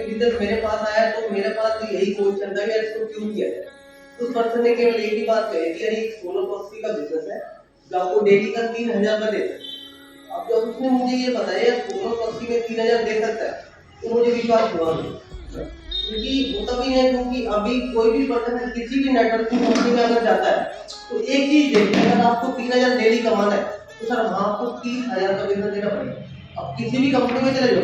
Business मेरे पास आया तो मेरे पास यही क्वेश्चन था कि इसको क्यों किया है। उस पर्सन ने केवल एक ही बात कही थी, ये सोलो प्रॉपर्टी का बिजनेस है जो आपको डेली का 3000 का देता है। अब जब उसने मुझे ये बताया सोलो प्रॉपर्टी में 3000 दे सकता है तो मुझे विश्वास हुआ नहीं, क्योंकि वो तभी है क्योंकि अभी कोई भी पर्सन किसी भी नेटवर्किंग कंपनी में अगर जाता है तो एक चीज देखते हैं, अगर आपको 3000 डेली कमाना है तो सर वहाँ आपको 30,000 का बिजनेस देना पड़ेगा। अब किसी भी कंपनी में चले जाओ,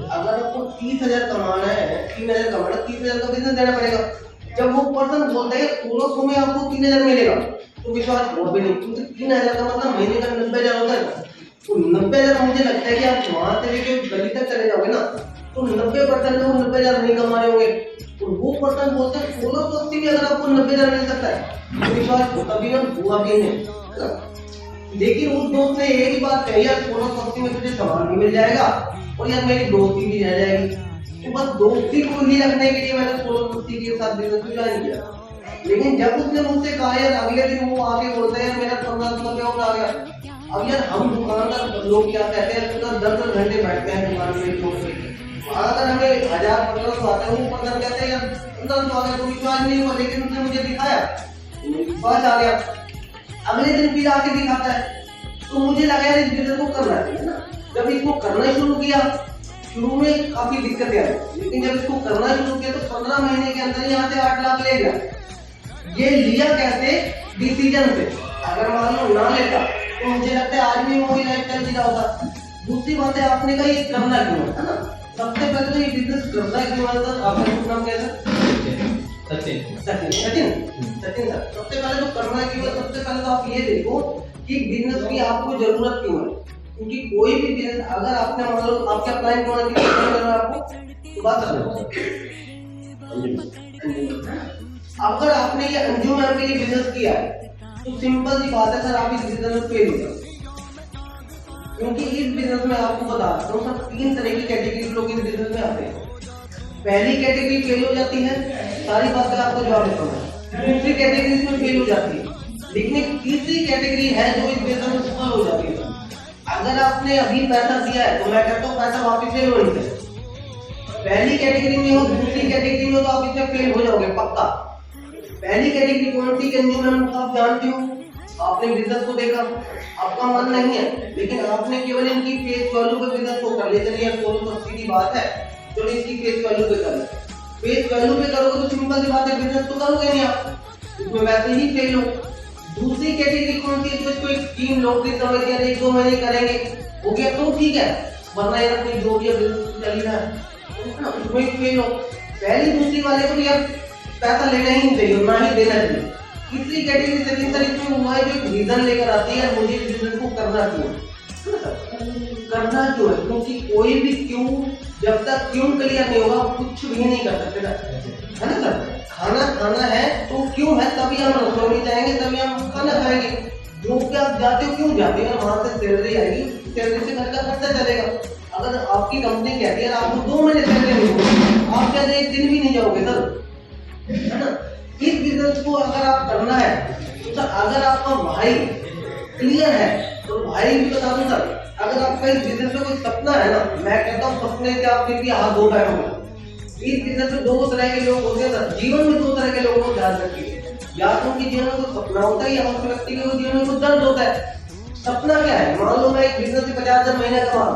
अगर आपको 30,000 कमाना है, 30,000 कमाना है, 30,000 का बिजनेस देना पड़ेगा। जब वो पर्सन बोलता है 1600 में आपको 3000 मिलेगा तो विश्वास हुआ भी नहीं, क्योंकि 3000 का मतलब महीने का 90,000 होता है ना। तो 90,000 मुझे लगता है कि आप वहां से लेके गली तक चले जाओगे ना तो 90% लोग 90,000 नहीं कमा रहे होंगे। तो वो पर्सन बोलते हैं 1680 में अगर आपको 90,000 मिल सकता है तो विश्वास कभी ना हुआ भी नहीं। लेकिन उस दोस्त ने एक ही बात कही, यार 1680 में तुझे सामान भी मिल जाएगा और यार मेरी दोस्ती भी रह जाएगी। तो बस दोस्ती को ही रखने के लिए मैंने 1680 के साथ बिजनेस में ज्वाइन किया। लेकिन जब उसने मुझसे कहा यार अगले दिन वो आके बोलते हैं मेरा 1500 रुपया और आ गया। अब यार हम दुकानदार लोग क्या कहते हैं, पूरा 10 घंटे बैठते हैं दुकान में, अगर हमें 1000-1500 आते हैं वो पर्सन कहते हैं यार 1500 आ गया तो विश्वास नहीं हुआ। लेकिन उसने मुझे दिखाया तो मुझे विश्वास आ गया। अगले दिन फिर आके दिखाता है तो मुझे लगा यार इस बिजनेस को करना चाहिए ना। जब इसको करना शुरू किया, शुरू में काफी दिक्कतें आई, लेकिन जब इसको करना शुरू किया तो 15 महीने के अंदर यहाँ से 8 लाख ले गया। ये लिया कैसे? डिसीजन से। अगर मान लो ना लेता तो मुझे लगता है आज भी वही लाइफस्टाइल जी रहा होता। दूसरी बात है आपने कहा ये करना क्यों है ना। सबसे पहले तो ये बिजनेस करना क्यों है सर, आपका नाम क्या है? सचिन सर। सबसे पहले तो करना क्यों है, सबसे पहले तो आप ये देखो कि बिजनेस की आपको जरूरत क्यों है। क्योंकि कोई भी बिजनेस अगर आपने मान लो आपका क्लाइंट कौन है, करना आपको तो बात अगर आपने ये अंजू मैम के लिए बिजनेस किया है तो सिंपल सी बात है सर आप इस बिजनेस में फेल हो जाओगे। क्योंकि इस बिजनेस में आपको बताता हूँ सर 3 तरह की कैटेगरी लोग इस बिजनेस में आते हैं। पहली कैटेगरी फेल हो जाती है, सारी बात का आपको जवाब देता हूँ। दूसरी कैटेगरी इसमें फेल हो जाती है, लेकिन एक तीसरी कैटेगरी है जो इस बिजनेस में सफल हो जाती है। अगर आपने अभी पैसा दिया है तो मैं कहता हूँ पैसा वापिस ले लो इनसे। पहली कैटेगरी में हो, दूसरी कैटेगरी में हो तो आप इसमें फेल हो जाओगे पक्का। पहली कैटेगरी कौन सी? कंज्यूमर आप जानते हो, आपने बिजनेस को देखा, आपका मन नहीं है, लेकिन आपने केवल इनकी फेस वैल्यू पे बिजनेस को कर लिया। चलिए 1680 की बात है, चलो इसकी फेस वैल्यू पे कर ले। फेस वैल्यू पे करोगे तो सिंपल सी बात है बिजनेस तो करोगे नहीं आप, इसमें वैसे ही फेल हो। दूसरी कैटेगरी कौन सी है? जो इसको एक स्कीम लॉटरी समझ के 1-2 महीने करेंगे हो गया तो ठीक है, वरना यार अपनी जो भी बिजनेस चल रहा है उसमें फेल हो। पहली दूसरी वाले को यार पैसा लेना ही नहीं चाहिए, ना ही देना चाहिए। तीसरी कैटेगरी सेकंड तरह की हुआ है जो एक रीजन लेकर आती है मुझे बिजनेस को करना क्यों है। क्योंकि कोई भी क्यों जब तक क्यों क्लियर नहीं होगा कुछ भी नहीं कर सकते ना, है ना सर। खाना है तो क्यों है, तभी हम रसोई में जाएंगे, तभी हम खाना खाएंगे। जो क्या जाते हो क्यों जाते हो, वहां से सैलरी आएगी, सैलरी से घर का खर्चा चलेगा। अगर आपकी कंपनी कहती है आपको 2 महीने सैलरी नहीं होगी, आप क्या 1 दिन भी नहीं जाओगे सर, है ना। इस बिजनेस को अगर आप करना है तो सर अगर आपका भाई क्लियर है तो भाई भी बता दूं सर, अगर आपका इस बिजनेस में कोई सपना है ना, मैं कहता हूँ सपने से आप फिर भी हाथ धो बैठोगे। इस बिजनेस में 2 तरह के लोग होते हैं सर, जीवन में 2 तरह के लोगों को ध्यान रखिए। या तो उनके जीवन में कोई सपना होता है या उस व्यक्ति के जीवन में कुछ दर्द होता है। सपना क्या है? मान लो मैं एक बिजनेस से 50,000 महीने कमा,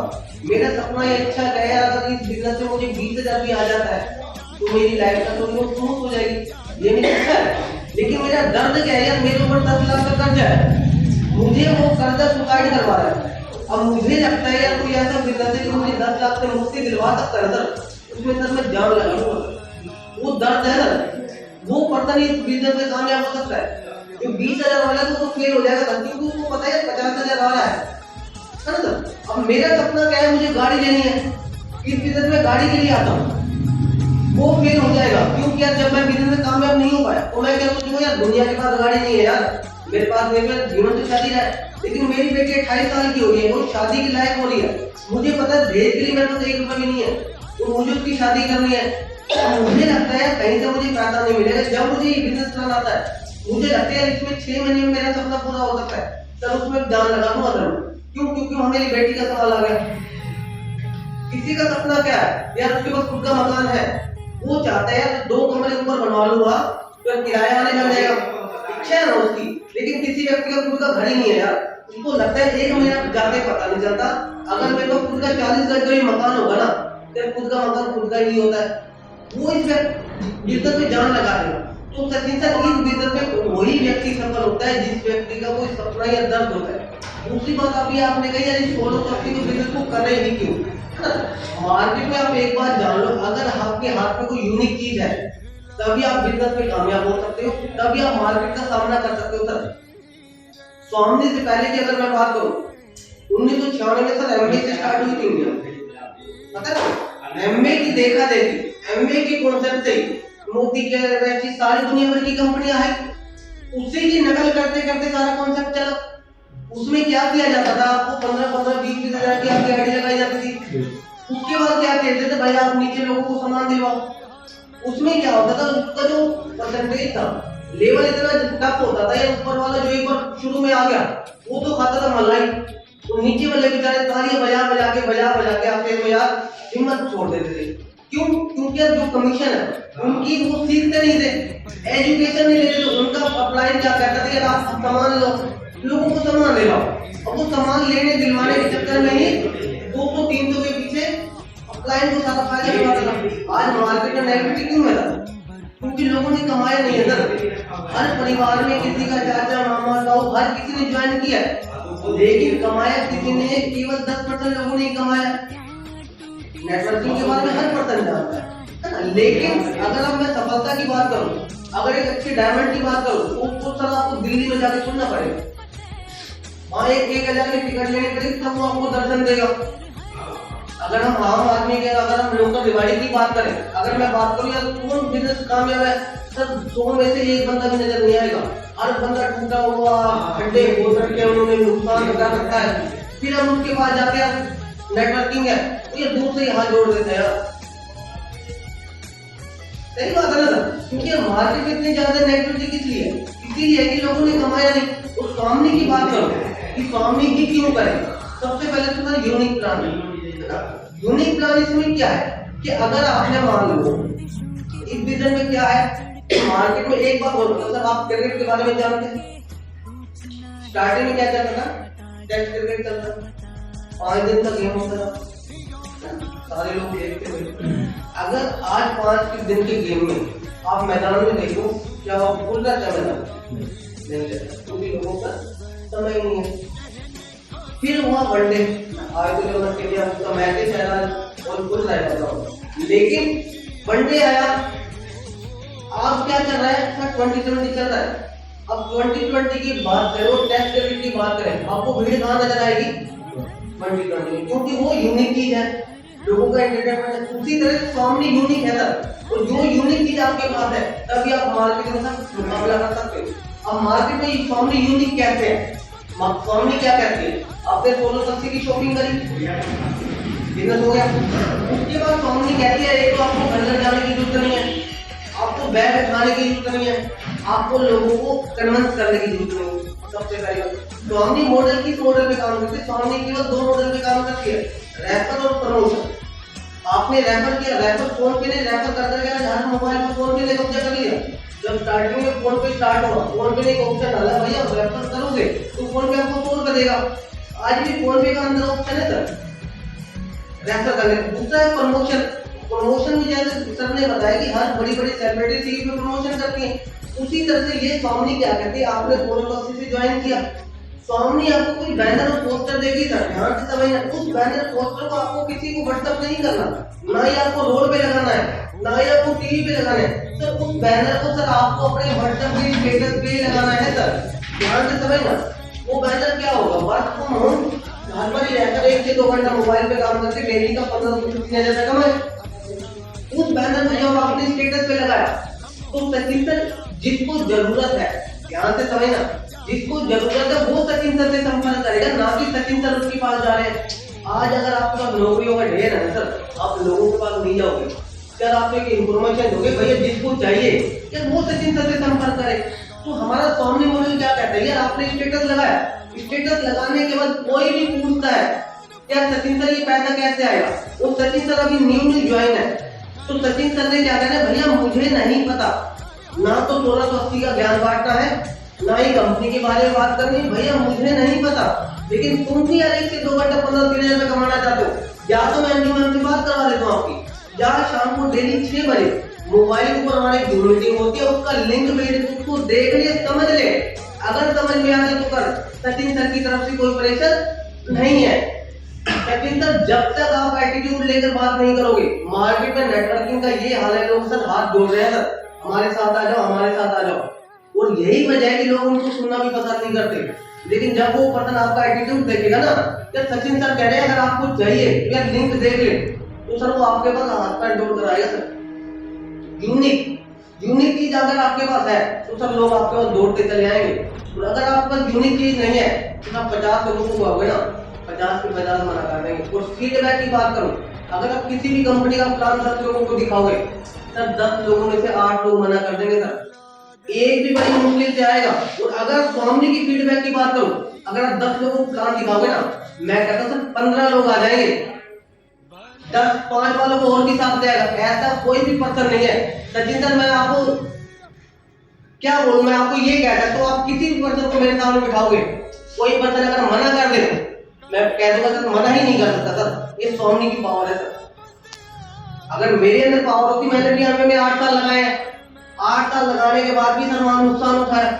मेरा सपना ये अच्छा है अगर इस बिजनेस से मुझे 20,000 भी आ जाता है तो मेरी लाइफ का थोड़ी बहुत स्मूथ हो जाएगी, ये मेरी इच्छा है। लेकिन मेरा दर्द क्या है यार, मेरे ऊपर 10 लाख का कर्जा है, मुझे वो कर्जा सुसाइड करवा रहा है। अब मुझे लगता है यार कोई ऐसा बिजनेस है जो मुझे 10 लाख से मुक्ति दिलवा सकता है सर, उसमें सर मैं जान लगा लूंगा। वो दर्द है सर, वो पर्सन इस बिजनेस में कामयाब हो सकता है। जो 20,000 वाला तो फेल हो जाएगा सर, क्योंकि उसको पता है 50,000 आ रहा है ना सर। अब मेरा सपना क्या है, मुझे गाड़ी लेनी है, इस बिजनेस में गाड़ी के लिए आता हूँ, वो फेल हो जाएगा। क्योंकि यार जब मैं बिजनेस में कामयाब नहीं हो पाया तो मैं क्या सोचूंगा यार दुनिया के पास गाड़ी नहीं है यार, मेरे पास मेरे जीवन से शादी है, लेकिन मेरी बेटी 28 साल की हो गई है, वो शादी के लायक हो रही है। मुझे पता है दहेज के लिए मेरे पास 1 रुपया भी नहीं है, तो मुझे उसकी शादी करनी है। मुझे लगता है कहीं से मुझे पैसा नहीं मिलेगा। जब मुझे ये बिजनेस प्लान आता है मुझे लगता है इसमें 6 महीने में मेरा सपना पूरा हो सकता है, चलो उसमें जान लगा दूं। क्यों? क्योंकि हमारी बेटी का सवाल आ गया। किसी का सपना क्या है यार, उसके पास खुद का मकान है, वो चाहता है यार 2 कमरे ऊपर बनवा लूंगा तो किराया आने लग जाएगा, इच्छा है ना उसकी। लेकिन किसी व्यक्ति का खुद का घर ही नहीं है यार, उसको लगता है 1 महीना जाते पता नहीं चलता, अगर मेरे पास खुद का 40 गज का भी मकान होगा ना, तो खुद का मकान खुद का ही होता है, वो इस बिजनेस में जान लगा देगा। तो सचिन सर इस बिजनेस में वही व्यक्ति सफल होता है जिस व्यक्ति का कोई सपना या दर्द होता है। दूसरी बात अभी आपने कही यार इस सोलो कंपनी को बिजनेस को कर रहे ही क्यों, है ना। मार्केट में आप एक बात जान लो, अगर आपके हाथ में कोई यूनिक चीज है तभी आप बिजनेस में कामयाब हो सकते हो, तभी आप मार्केट का सामना कर सकते हो। सर स्वामी से पहले की अगर मैं बात करूं, 1996 में सर एमबीए से स्टार्ट हुई थी इंडिया, पता है एमबीए की देखा देखी, एमबीए के कॉन्सेप्ट से मोदी के वैसी सारी दुनिया भर की कंपनियां है, उसी की नकल करते करते सारा कॉन्सेप्ट चला। उसमें क्या किया जाता था, आपको 15-15, 20-20 हजार की आपकी आईडी लगाई जाती थी। उसके बाद क्या कहते थे, भाई आप नीचे लोगों को सामान दिलवाओ। उसमें क्या होता था, उसका जो परसेंटेज था, लेवल इतना टफ होता था, या ऊपर वाला जो एक बार शुरू में आ गया वो तो खाता था मलाई, तो नीचे वाले बेचारे तालियां बजा के आपके में यार हिम्मत छोड़ देते थे। क्यों? क्योंकि जो कमीशन है उनकी वो सीखते नहीं थे, एजुकेशन नहीं लेते थे। उनका अपलाइन क्या कहता था, यार आप सामान लो, लोगों को सामान ले लो, और वो सामान लेने दिलवाने के चक्कर में ही 200-300 के पीछे अपलाइन को सारा फायदा दिलवाता था। आज मार्केट में नेगेटिविटी क्यों है? क्योंकि लोगों ने कमाया नहीं है सर। हर परिवार में किसी का चाचा मामा ताऊ हर किसी ने ज्वाइन किया है, लेकिन कमाया किसी ने केवल 10% लोगों ने कमाया। नेटवर्किंग के बारे में हर पर्सन जानता है ना, लेकिन अगर अब मैं सफलता की बात करूं, अगर एक अच्छे डायमंड की बात करूं, तो सर आपको दिल्ली में जाके सुनना पड़ेगा, वहाँ 1,000 की टिकट लेनी पड़ेगी तब वो आपको दर्शन देगा। अगर हम आम आदमी के, अगर हम लोकल दिवाली की बात करें, अगर मैं बात करूं यार कौन बिजनेस कामयाब है, सर 100 में से एक बंदा भी नजर नहीं आएगा। हर बंदा टूटा हुआ खड्डे हो करके उन्होंने नुकसान कर रखा है, फिर हम उसके पास जाके नेटवर्किंग है तो ये दूर से हाथ जोड़ देते हैं। सही बात है ना, क्योंकि मार्केट में इतनी ज्यादा नेगेटिविटी किस लिए है? इसीलिए कि लोगों ने कमाया नहीं। उस स्वामी की बात करो कि स्वामी ही क्यों करें, सबसे पहले तो सर यूनिक प्लान है। यूनिक प्लान इसमें क्या है कि अगर आपने मान लो इस बिजनेस में क्या है, मार्केट में एक बात बोलो सर, आप क्रिकेट के बारे में जानते हैं, स्टार्टिंग में क्या चलता था, टेस्ट क्रिकेट चलता था, 5 दिन का गेम होता था, सारे लोग देखते थे। अगर आज 5 दिन के गेम में आप मैदान में देखो, क्या आप भूल रहा है मैदान नहीं रहता, क्योंकि लोगों का समय नहीं है। फिर हुआ वनडे, आज तो जो इंडिया का मैच है शायद और खुल रहा है, लेकिन वनडे आया, अब क्या चल रहा है सर, 2020 चल रहा है। अब 2020 की बात करें, टेस्ट क्रिकेट की बात करें, आपको भीड़ कहाँ नजर आएगी 2020 में, क्योंकि वो यूनिक चीज है, लोगों का एंटरटेनमेंट है। उसी तरह से स्वामी यूनिक है सर, और जो यूनिक चीज आपके पास है तभी आप मार्केट में सर मुकाबला कर सकते हो। अब मार्केट में स्वामी यूनिक कहते हैं, स्वामी क्या कहते हैं, आपने 16 की शॉपिंग करी, बिजनेस हो गया। उसके बाद स्वामी कहती है एक तो आपको घर जाने की जरूरत नहीं है, आपको बैग उठाने की जरूरत नहीं है, आपको लोगों को कन्विंस करने की जरूरत नहीं है। सबसे पहले स्वामी मॉडल किस मॉडल पे काम करती है? स्वामी केवल 2 मॉडल पे काम करती है, रेफर और प्रमोशन। आपने रेफर किया, रेफर फोन पे ने रेफर करते गया, हर मोबाइल पर फोन पे ने कब्जा कर लिया। जब स्टार्टिंग में फोन पे स्टार्ट हुआ, फोन पे ने एक ऑप्शन डाला, भैया रेफर करोगे तो फोन पे आपको 100 रुपए देगा। आज भी फोन पे का अंदर ऑप्शन है सर रेफर करने। दूसरा है प्रमोशन। प्रमोशन में जैसे सर ने बताया कि हर बड़ी बड़ी सेलिब्रिटी सीवी पे प्रमोशन करती है, उसी तरह से ये स्वामी क्या कहते हैं, आपने 16 से ज्वाइन किया, स्वामी आपको कोई बैनर और पोस्टर देगी सर, ध्यान से समझना, उस बैनर पोस्टर को आपको किसी को व्हाट्सएप नहीं करना, ना ही आपको रोड पे लगाना है, ना ही आपको टीवी पे लगाना है सर। उस बैनर को सर आपको अपने व्हाट्सएप पे, स्टेटस पे लगाना है सर, ध्यान से समझना। वो बैनर क्या होगा, वर्क फ्रॉम होम, घर पर ही रहकर 1 से 2 घंटा मोबाइल पे काम करके डेली का 15-15 हजार कमाए। उस बैनर में जब आपने स्टेटस पे लगाया तो सचिन सर जिसको जरूरत है, ध्यान से समझना, जिसको जरूरत है वो सचिन सर से संपर्क करेगा, ना कि सचिन सर उसके पास जा रहे हैं। आज अगर आपके पास नौकरियों का ढेर है सर, आप लोगों के पास नहीं जाओगे सर, आप एक इन्फॉर्मेशन दोगे, भैया जिसको चाहिए यार वो सचिन सर से संपर्क करे। तो हमारा स्वामी मॉडल क्या कहता है, यार आपने स्टेटस लगाया, स्टेटस लगाने के बाद कोई भी पूछता है क्या सचिन सर ये पैसा कैसे आएगा? वो सचिन सर अभी न्यू ज्वाइन है, तो सचिन सर ने क्या कहना है, भैया मुझे नहीं पता, ना तो 1680 का ज्ञान बांटना है, ना ही कंपनी के बारे में बात करनी, भैया मुझे नहीं पता, लेकिन तुम भी यार 1 से 2 घंटा 15-3 हजार कमाना चाहते हो, या तो मैं एनजीओ मैम से बात करवा देता हूँ आपकी, या शाम को डेली 6 बजे मोबाइल पर हमारी जूम मीटिंग होती है, उसका लिंक भेज, उसको देख ले, समझ ले, अगर समझ में आ जाए तो कर। सचिन सर की तरफ से कोई प्रेशर नहीं है। सचिन सर जब तक आप एटीट्यूड लेकर बात नहीं करोगे, मार्केट में नेटवर्किंग का ये हाल है, लोग सर हाथ जोड़ रहे हैं, सर हमारे साथ आ जाओ, हमारे साथ आ जाओ, और यही वजह है कि लोग उनको सुनना भी पसंद नहीं करते। लेकिन जब वो पर्सन आपका एटीट्यूड देखेगा ना, जब सचिन सर कह रहे हैं अगर आपको चाहिए तो यार लिंक देख ले, तो सर वो आपके पास हाथ पैर जोड़ कर आएगा। सर यूनिक चीज अगर आपके पास है तो सर लोग आपके पास दौड़ते चले आएंगे, और अगर आपके पास यूनिक चीज नहीं है तो आप 50 लोगों को आओगे ना, 50 के 50 मना कर देंगे। और फीडबैक की बात करूं, अगर आप किसी भी कंपनी का प्लान 10 लोगों को दिखाओगे, सर 10 लोगों में से 8 लोग मना कर देंगे, सर एक भी बड़ी मुश्किल से आएगा। और अगर स्वामी की फीडबैक की बात करूं, अगर आप 10 लोगों को प्लान दिखाओगे ना, मैं कहता हूं सर 15 लोग आ जाएंगे, 10-5 वालों को और भी साथ देगा, ऐसा कोई भी पर्सन नहीं है। सचिन सर मैं आपको क्या बोलूं, मैं आपको ये कह सकता हूं, आप किसी भी पर्सन को मेरे सामने बिठाओगे, कोई पर्सन अगर मना कर दे, मैं कह दूंगा सर मना ही नहीं कर सकता, सर ये स्वामी की पावर है। सर अगर मेरे अंदर पावर होती, मैंने भी यहाँ में 8 साल लगाए हैं, 8 साल लगाने के बाद भी सर वहां नुकसान उठाया,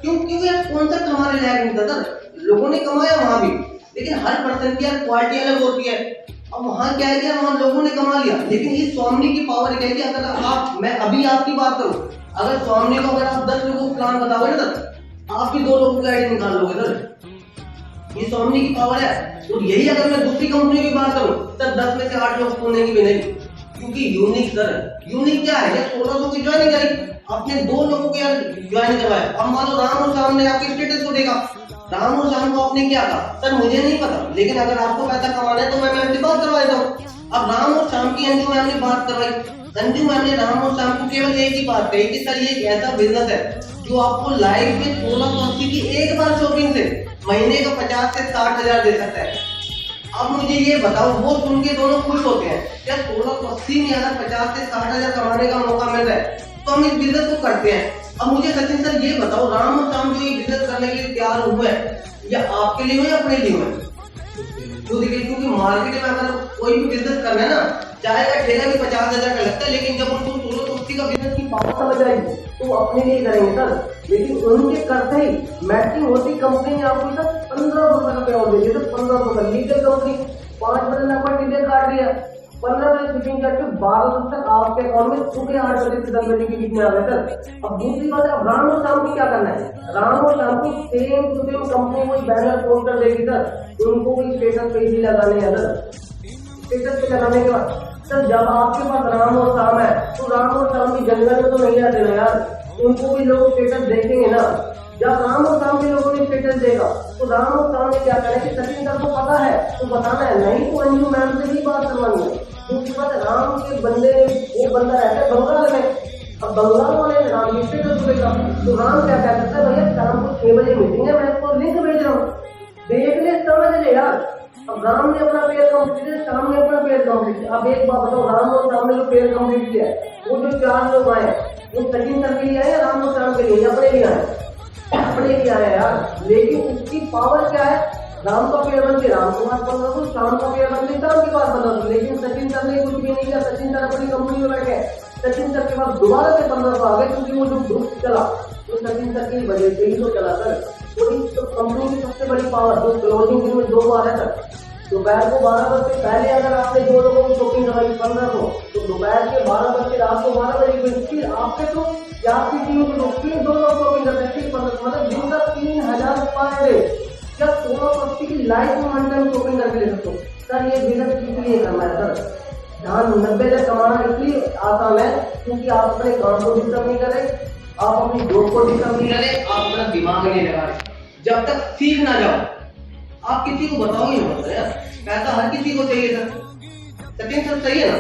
क्योंकि कॉन्सेप्ट हमारे लायक नहीं था। सर लोगों ने कमाया वहां भी, लेकिन हर पर्सन की यार क्वालिटी अलग होती है। अब वहां क्या है कि वहां लोगों ने कमा लिया, लेकिन इस स्वामी की पावर क्या है कि अगर आप, मैं अभी आपकी बात करूं, अगर स्वामी को अगर आप 10 लोगों को प्लान बताओगे ना सर, आप भी 2 लोगों की आईडी निकाल लोगे सर, ये स्वामी की पावर है। और यही अगर मैं दूसरी कंपनी की बात करूं, सर 10 में से 8 लोग सुनने की भी नहीं, क्योंकि यूनिक सर, यूनिक क्या है, 1600 की ज्वाइनिंग करी, आपने 2 लोगों को यार ज्वाइन करवाया। अब मान लो राम और श्याम ने आपके स्टेटस को देखा, राम और श्याम को आपने क्या कहा, सर मुझे नहीं पता, लेकिन अगर आपको पैसा कमाना है तो मैं मैम से बात करवा देता हूँ। अब राम और श्याम की अंजू मैम ने बात करवाई, अंजू मैम ने राम और श्याम को केवल एक ही बात कही कि सर ये एक ऐसा बिजनेस है जो आपको लाइफ में 1680 की एक बार शॉपिंग से महीने का 50 से 60 हजार दे सकता है। अब मुझे ये बताओ, वो सुन के दोनों खुश होते हैं, क्या 1680 में अगर 50 से 60 हजार कमाने का मौका मिल रहा है तो हम इस बिजनेस को करते हैं। अब मुझे सचिन सर ये बताओ, राम और श्याम जो ये बिजनेस करने के लिए तैयार हुए हैं, या आपके लिए हो या अपने लिए हो? खुद के, क्योंकि मार्केट में अगर कोई भी बिजनेस करना है ना, चाहे का ठेला भी 50 हजार का लगता है, लेकिन जब उनको 1680 का बिजनेस की पावर समझ आएगी तो वो अपने लिए करेंगे सर। लेकिन उनके करते ही मैचिंग होती कंपनी ने आपको सर 1500 का पे और दे, 1500 का लीगल कंपनी 5 बजे नंबर टीडे काट दिया, 15 बजे शिपिंग करके 1200 तक आपके अकाउंट में सुबह 8 बजे से 10 बजे के बीच में आ गए सर। अब दूसरी बात है, अब राम और शाम को क्या करना है, राम और शाम को सेम टू सेम कंपनी कोई बैनर पोस्टर देगी सर, उनको कोई स्टेटस पे ही लगाने हैं सर। स्टेटस पे लगाने के बाद सर जब आपके पास राम और शाम है तो राम और शाम की जंगल में तो नहीं आते ना यार, उनको भी लोग स्टेटस देखेंगे ना। जब राम और शाम के लोगों ने स्टेटस देखा तो राम और शाम ने क्या करें कि सचिन सर को पता है तो बताना है, नहीं तो अंजू मैम से ही बात करवानी है। दूसरी बात, राम के बंदे, वो बंदा रहता है बंगाल में, अब बंगाल वाले राम की स्टेटस देगा तो राम क्या कह सकता है, भैया शाम को 6 बजे मीटिंग है, मैं इसको लिंक भेज रहा हूँ, देख ले समझ ले यार। अब राम ने अपना पेयर कंप्लीट किया, शाम ने अपना पेयर कंप्लीट किया। अब एक बात बताओ, राम और शाम ने जो पेयर कंप्लीट किया है, वो जो 4 लोग आए वो सचिन सर के लिए आए या राम और शाम के लिए, अपने लिए आए, अपने लिए आए यार। लेकिन उसकी पावर क्या है, राम का पेयर बन के राम के पास 1500, शाम का पेयर बन के शाम के पास 1500। लेकिन सचिन सर ने कुछ भी नहीं किया, सचिन सर अपनी कंपनी में बैठे, सचिन सर के पास दोबारा से 1500 आ गए, क्योंकि वो जो ग्रुप चला तो सचिन सर की वजह से ही तो चला सर। तो इस कंपनी की सबसे बड़ी पावर जो क्लोजिंग दिन में 2 बार है सर, दोपहर को 12 बजे से पहले अगर आपने 2 लोगों की शॉपिंग करवाई 1500, तो दोपहर के 12 बजे रात को 12 बजे फिर आपके तो या आपकी टीम के लोग फिर 2 लोग शॉपिंग करते हैं, फिर 1500, मतलब दिन का 3000 पर डे। क्या 1680 की लाइफ में वन टाइम शॉपिंग करके ले सकते हो सर? ये बिजनेस इसलिए करना है सर, ध्यान 90 तक कमाना इसलिए आसान है क्योंकि आप अपने काम को डिस्टर्ब नहीं कर रहे, आप अपनी जॉब को डिस्टर्ब नहीं कर रहे, आप अपना दिमाग नहीं लगा रहे। जब तक सीख ना जाओ आप किसी को बताओगे नहीं यार, पैसा हर किसी को चाहिए सर, सचिन सर सही है ना?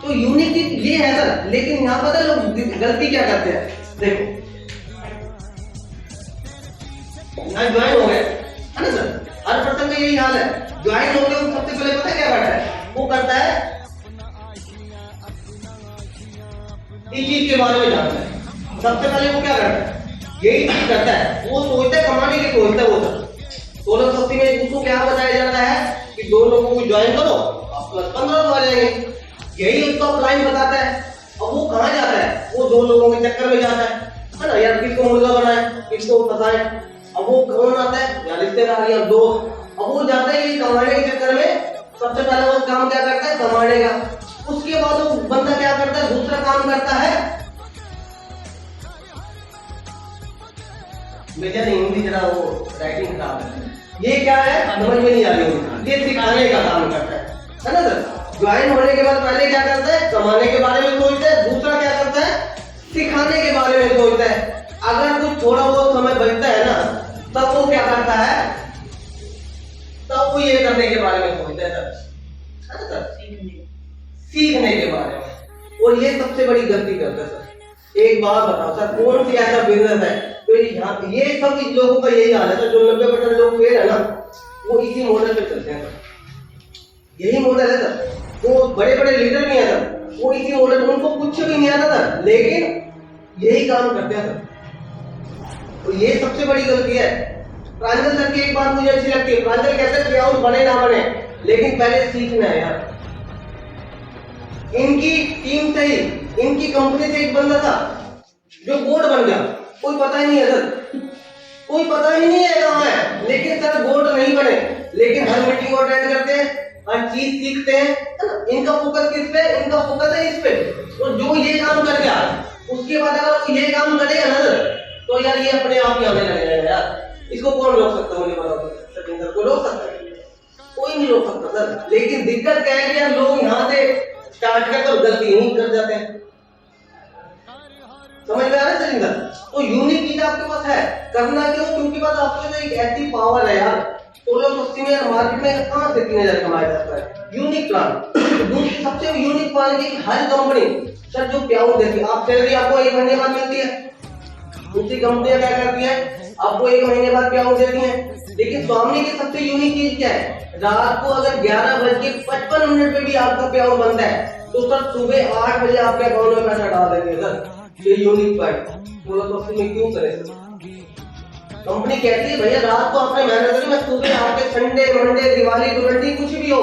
तो यूनिक ये है सर। लेकिन यहाँ पर लोग गलती क्या करते हैं, देखो यहाँ ज्वाइन हो गए है ना सर, हर पर्सन का यही हाल है। ज्वाइन होके वो सबसे पहले पता है क्या करता है, वो करता है इस चीज के बारे में जानता है। सबसे पहले वो क्या करता है, यही चीज करता है, वो सोचता है कमाने की सोचता है वो सब। 1680 में उसको क्या बताया जाता है कि 2 लोगों को ज्वाइन करो आप प्लस 15 आ जाएंगे, यही उसका प्लान बताता है। अब वो कहाँ जाता है, वो 2 लोगों के चक्कर में जाता है ना, यार किसको मुर्गा बनाए किसको फंसाए। अब वो कौन आता है, या रिश्तेदार या दोस्त। अब वो जाता है ये कमाने के चक्कर में, सबसे पहले वो काम क्या करता है, कमाने का। उसके बाद वो बंदा क्या करता है, दूसरा काम करता है, बेचारे हिंदी जरा वो राइटिंग खराब है, ये क्या है समझ में नहीं आ रही, ये सिखाने का काम करता है ना सर। ज्वाइन होने के बाद पहले क्या करता है, कमाने के बारे में सोचता है, दूसरा क्या करता है, सिखाने के बारे में सोचता है। अगर कुछ थोड़ा बहुत समय बचता है ना, तब वो क्या करता है, तब वो ये करने के बारे में सोचता है सर, सीखने के बारे में। और ये सबसे बड़ी गलती करता है सर। एक बात बताओ सर, कौन सी ऐसा बिजनेस है तो ये सब लोगों का यही हाल है सर, जो 90% लोग फेल है ना, वो इसी मॉडल पे चलते हैं सर। यही मॉडल है सर। वो बड़े बड़े लीडर भी हैं सर, वो इसी मॉडल, उनको कुछ भी नहीं आता सर, लेकिन यही काम करते हैं सर। और ये सबसे बड़ी गलती है। प्रांजल सर की एक बात मुझे अच्छी लगती है, प्रांजल कहते हैं प्लेआउट बने ना बने, लेकिन पहले सीखना है यार। इनकी टीम से ही, इनकी कंपनी से एक बंदा था जो बोर्ड बन गया, कोई पता ही नहीं है सर, कोई पता ही नहीं है कहाँ है, लेकिन सर बोर्ड नहीं बने, लेकिन हर मीटिंग अटेंड करते हैं, हर चीज सीखते हैं, है ना। इनका फोकस किस पे, इनका फोकस है इस पे। और जो ये काम कर गया, उसके बाद अगर वो ये काम करेगा ना सर, तो यार ये अपने आप ही आने लगेगा यार। इसको कौन रोक सकता है, मुझे बताओ सचिन सर, को रोक सकता है? कोई नहीं रोक सकता सर। लेकिन दिक्कत क्या है कि यार लोग यहाँ से स्टार्ट कर तो गलती नहीं कर जाते हैं, समझ में आ रहा है सचिन सर? तो यूनिक चीज आपके पास है, करना क्यों, क्योंकि बस आपके पास एक ऐसी पावर है यार। 1680 में यार मार्केट में कहाँ से 3000 कमाया जाता है। यूनिक प्लान, दूसरी सबसे यूनिक प्लान है कि हर कंपनी सर जो प्याउट देती है, आप सैलरी आपको 1 महीने बाद मिलती है, दूसरी कंपनियां क्या करती है, आपको 1 महीने बाद प्याउट देती है। लेकिन स्वामी की सबसे यूनिक चीज क्या है, रात को अगर 11:55 पे भी आपका प्याउट बनता है, तो सर सुबह 8 बजे आपके अकाउंट में पैसा डाल देंगे सर। ये यूनिक पॉइंट 1680 में क्यों करें? कंपनी कहती है भैया रात को आपने मेहनत करी, मैं सुबह आपके संडे मंडे दिवाली दुलंडी कुछ भी हो,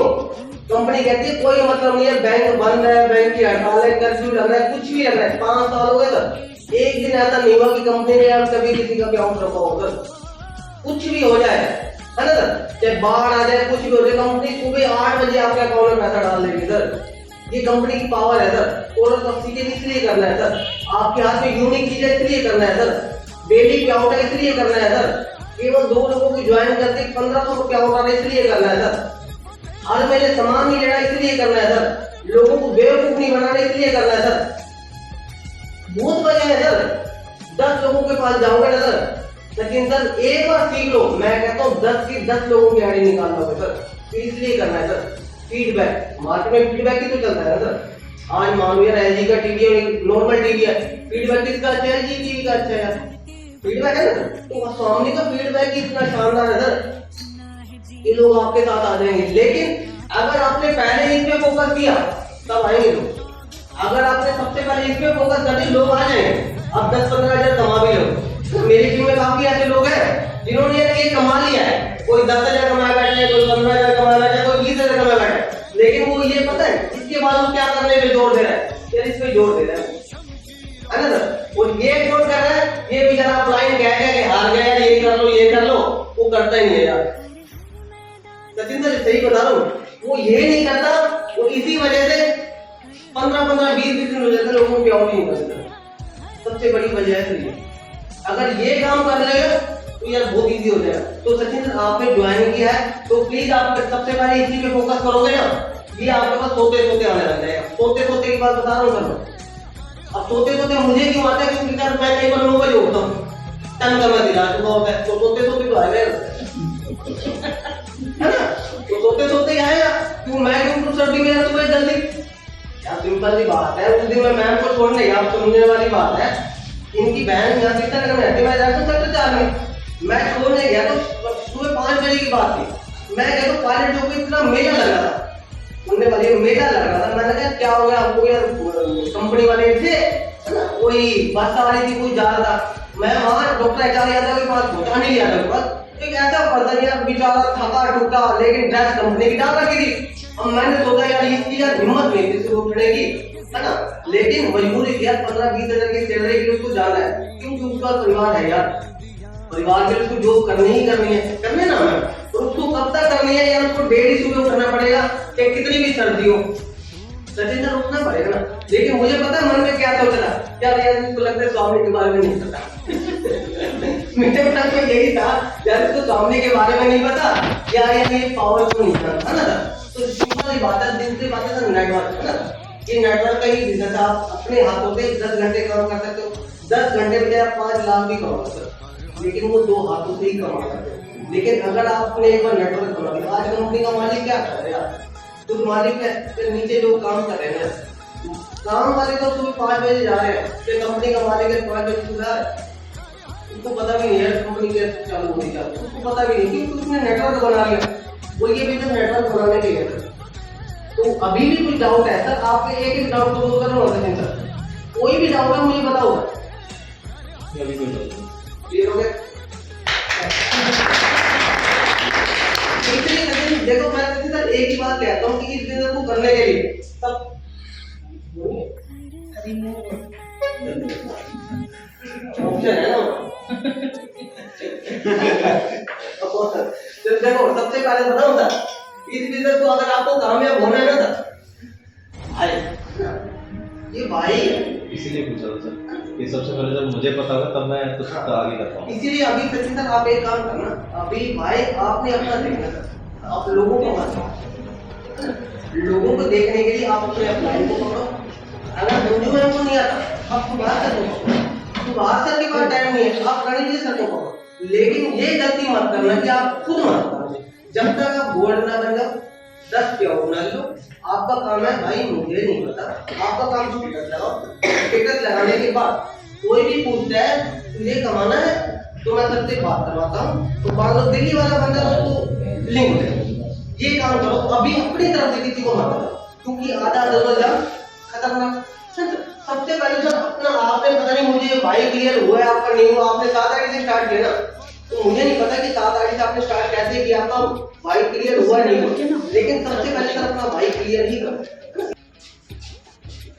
कंपनी कहती है कोई मतलब नहीं है, बैंक बंद है, बैंक की हड़ताल है, कर्फ्यू लग रहा है, कुछ भी लग रहा है। 5 साल हो गए सर, एक दिन ऐसा नहीं हुआ कि कंपनी ने यार कभी किसी का प्याउट रखा हो सर। कुछ भी हो जाए, है ना सर, चाहे बाढ़ आ जाए, कुछ भी हो जाए, कंपनी सुबह 8 बजे आपके अकाउंट में पैसा डाल देगी सर। ये कंपनी की पावर है सर। 1680 के इसलिए करना है सर, आपके हाथ में यूनिक चीज है इसलिए करना है सर, डेली प्याउट है इसलिए करना है सर, केवल 2 लोगों को ज्वाइन करके 1500 रुपया होता है इसलिए करना है सर, हर महीने सामान नहीं लेना इसलिए करना है सर, लोगों को बेवकूफ नहीं बनाना इसलिए करना है सर। बहुत वजह है सर। 10 लोगों के पास जाओगे ना सर, लेकिन सर एक बार सीख लो, मैं कहता हूँ 10 की 10 लोगों की आईडी निकाल लोगे सर। इसलिए करना है सर। फीडबैक, मार्केट में फीडबैक ही तो चलता है ना सर। आज मान लो यार एलजी का टीवी है, नॉर्मल टीवी है, फीडबैक किसका अच्छा है, एलजी टीवी का अच्छा है, फीडबैक है ना सर। तो स्वामी का फीडबैक इतना शानदार है सर, ये लोग आपके साथ आ जाएंगे। लेकिन अगर आपने पहले इस पे फोकस किया तब आएंगे लोग। अगर आपने सबसे पहले इस पे फोकस कर दिया, लोग आ जाएंगे। अब 10-15 हजार कमा भी लो। मेरी टीम में काफी ऐसे लोग हैं जिन्होंने ये कमा लिया है, कोई 10,000 कमाया बैठे हैं, कोई 15,000 कमाया बैठे हैं, कोई 20,000 कमाया बैठे हैं, लेकिन वो ये पता है इसके बाद वो क्या करने पे जोर दे रहा है, यार इस पे जोर दे रहा है ना सर। और ये जोर कर रहा है, ये बेचारा अपलाइन कह के हार गया, ये कर लो, वो करता ही नहीं है यार। सचिन सर सही बता रहा हूँ, वो ये नहीं करता, वो इसी वजह से 15-20 दिन हो जाते लोगों को प्याउट नहीं करता। सबसे बड़ी वजह है ये। अगर ये काम कर लेगा तो यार बहुत इजी हो जाएगा। तो सचिन सर आपने ज्वाइन किया है, तो प्लीज आप सबसे पहले इसी पे फोकस करोगे ना, ये आपके पास सोते सोते आने लग जाएगा। सोते सोते की बात बता रहा हूँ सर। अब सोते सोते मुझे क्यों आता है, क्योंकि सर मैं कई बार 9 बजे उठता हूँ, टन का मैं दिला चुका होता है, तो सोते सोते तो आएगा है ना। तो सोते सोते आएगा, क्यों मैं क्यों सर भी मेरा सुबह जल्दी, यार सिंपल सी बात है। उस दिन मैं मैम को छोड़ने गया, आप सुनने वाली बात है, इनकी बहन यहाँ कितना करने आती है, मैं जाता हूँ सेक्टर 4 में, मैं छोड़ने गया तो सुबह 5 बजे की बात थी, मैं गया तो पायलट जो को इतना मेला लग रहा था, उनने वाले मेला लग रहा था। मैंने कहा क्या हो गया, वो यार कंपनी वाले थे है ना, कोई बस आ रही थी, कोई जा रहा था, मैं वहाँ डॉक्टर एचआर यादव के पास पहुंचा नहीं लिया था बस। एक ऐसा पर्सन यार बेचारा थका टूटा, लेकिन ड्रेस कंपनी की डाल रखी थी। अब मैंने सोचा यार इसकी यार हिम्मत नहीं थी सुबह उठने की, है ना, लेकिन मजबूरी थी यार, 15-20 हजार की सैलरी के लिए उसको जाना है, क्योंकि उसका परिवार है यार, परिवार के लिए उसको जॉब करनी ही करनी है, करने ना मैं तो उसको कब तक करनी है यार, उसको डेली सुबह उठना पड़ेगा, चाहे कितनी भी सर्दी हो, सचिन सर उठना पड़ेगा ना। लेकिन मुझे पता है मन में क्या सोच रहा यार, इसको लगता है स्वामी के बारे में नहीं पता मेरे मन में यही था यार, इसको स्वामी के बारे में नहीं पता यार, ये पावरफुल नहीं था, है ना। तो सिंपल बात है, दूसरी बात है नेटवर्क, है ना, ये नेटवर्क का ही बिजनेस, आप अपने हाथों से 10 घंटे काम कर सकते हो, 10 घंटे में आप 5 लाख भी कमा सकते हो, लेकिन वो 2 हाथों से ही कमा सकते हो। लेकिन अगर आपने एक बार नेटवर्क बना लिया, आज कंपनी का मालिक क्या कर रहा है, तो मालिक है, फिर नीचे लोग काम कर रहे हैं, काम वाले तो सुबह 5 बजे जा रहे हैं, फिर कंपनी का मालिक है 5 बजे सुबह, उसको पता भी नहीं है कंपनी कैसे चालू होगी, उसको पता भी नहीं, क्योंकि उसने नेटवर्क बना लिया, वो ये बिजनेस नेटवर्क बनाने के लिए। तो अभी भी कोई डाउट है सर, आपके एक डाउट को दूर करना होता है सर, कोई भी डाउट है मुझे बताओ। अभी कोई डाउट नहीं, क्लियर हो गया। देखो मैं सर एक ही बात कहता हूँ कि इस बिजनेस को करने के लिए सब ऑप्शन है ना देखो सबसे पहले बताऊं सर, इस बिजनेस को अगर आपको कामयाब होना है ना सर, ये भाई है, इसीलिए पूछा था सर, ये सबसे पहले जब मुझे पता होगा तब मैं कुछ आगे कर पाऊंगा। इसीलिए अभी सचिन सर आप एक काम करना, अभी भाई आपने अपना देखना सर, आप लोगों को मत, लोगों को देखने के लिए आप अपने अपलाइन को पकड़ो, अगर मंजू मैम को नहीं आता आप सुभाष सर को पकड़ो, सुभाष सर के पास टाइम नहीं है आप रणजीत सर को पकड़ो, लेकिन ये गलती मत करना कि आप खुद मत करो, जब तक आप गोल्ड ना बन जाओ 10 जॉब ना लो, आपका काम है भाई मुझे नहीं पता, आपका काम स्टेटस लगाओ, स्टेटस लगाने के बाद कोई भी पूछता है तुझे कमाना है तो मैं सबसे बात करवाता हूँ, तो मान लो दिल्ली वाला बंदा उसको लिंक दे, ये काम करो, अभी अपनी तरफ से किसी को मत करो, क्योंकि आधा दरवाजा खतरनाक। सबसे पहले जब अपना आपने पता नहीं मुझे भाई क्लियर हुआ है आपका नहीं हुआ, आपने 7 आईडी से स्टार्ट किया ना, तो मुझे नहीं पता कि 7 आईडी से आपने स्टार्ट कैसे किया, आपका भाई क्लियर हुआ नहीं हुआ, लेकिन सबसे पहले तो अपना भाई क्लियर ही करो।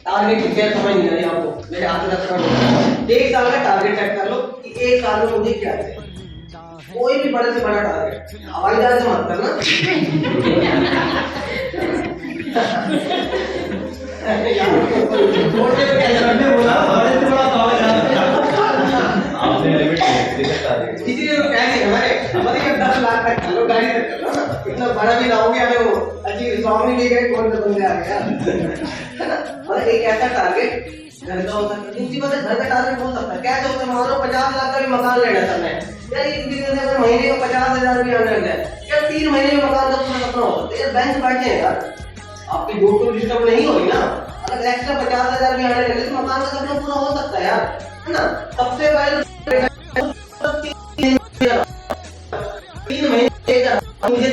टारगेट डिटेल समझ नहीं आ रही आपको, मेरे हाथ में रखना, 1 साल का टारगेट सेट कर लो कि 1 साल में मुझे क्या है, कोई भी बड़े से बड़ा टारगेट, हवाई जहाज से मत करना आपने लिमिट टारगेट, इसीलिए तो कह रहे हमारे 10 लाख तक चलो, गाड़ी तक कर लो ना, इतना बड़ा भी ना हो गया, हमें वो अच्छी स्वामी ले गए, कौन सा बंदे आ गया, है ना। और एक ऐसा टारगेट घर का होता है, दूसरी बात है घर का टारगेट हो सकता है, कैसे होता है, मान लो 50 लाख का भी मकान लेना था मैं यार, इस बिजनेस में महीने का 50,000 भी आने लग जाए यार, 3 महीने में मकान का पूरा सपना हो सकता है यार, बैंक बैठे हैं यार, आपकी डोर टू डिस्टर्ब नहीं होगी ना, अगर एक्स्ट्रा 50,000 भी आने लगे तो मकान का सपना पूरा हो सकता है यार, है ना। सबसे पहले 3 महीने मुझे